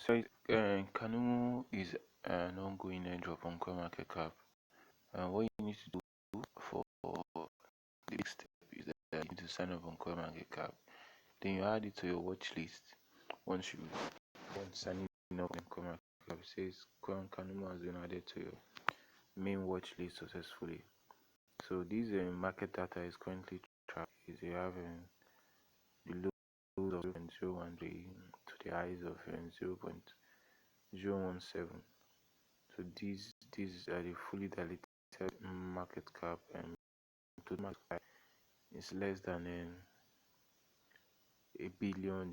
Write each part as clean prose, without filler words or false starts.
So, Cannumo is an ongoing airdrop on Coinmarketcap. What you need to do for the big step is that you need to sign up on Coinmarketcap. Then you add it to your watch list. Once you sign up on Coinmarketcap, it says Cannumo has been added to your main watch list successfully. So this market data is currently tracked. You have the lows of 0.013 to the highs of 0.017. So these are the fully diluted market cap, and total market cap is less than a billion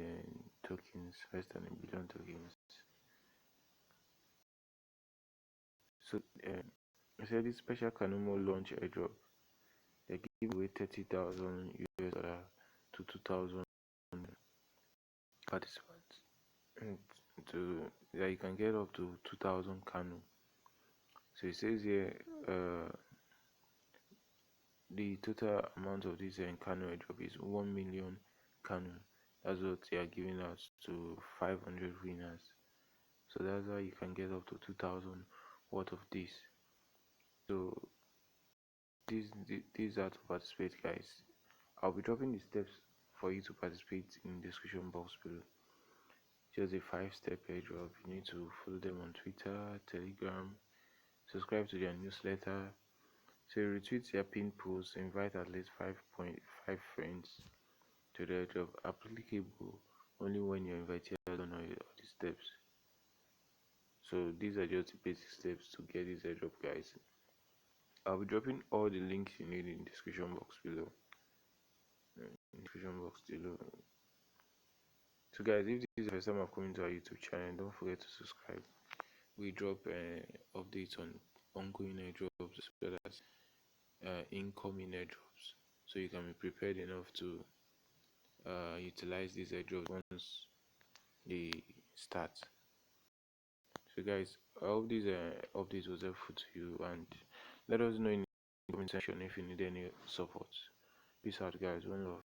tokens, less than a billion tokens. So I said this special Cannumo launch airdrop, they give away $30,000 to 2,000 participants, and to that you can get up to 2,000 CANU. So it says here the total amount of this CANU airdrop is 1 million CANU. That's what they are giving out to 500 winners. So that's how you can get up to 2,000 worth of this. So these are to participate, guys. I'll be dropping the steps for you to participate in the description box below. Just a 5-step airdrop. You need to follow them on Twitter, Telegram, subscribe to their newsletter. So retweet their pinned posts, invite at least 5.5 friends to the airdrop. Applicable only when your invitee has done all the steps. So these are just the basic steps to get this airdrop, guys. I'll be dropping all the links you need in the description box below. So guys, if this is the first time I've come into our YouTube channel, don't forget to subscribe. We drop updates on ongoing airdrops as well as incoming airdrops, so you can be prepared enough to utilize these airdrops once they start. So guys, I hope this update was helpful to you, and let us know in the comment section if you need any support. Peace out, guys. One love.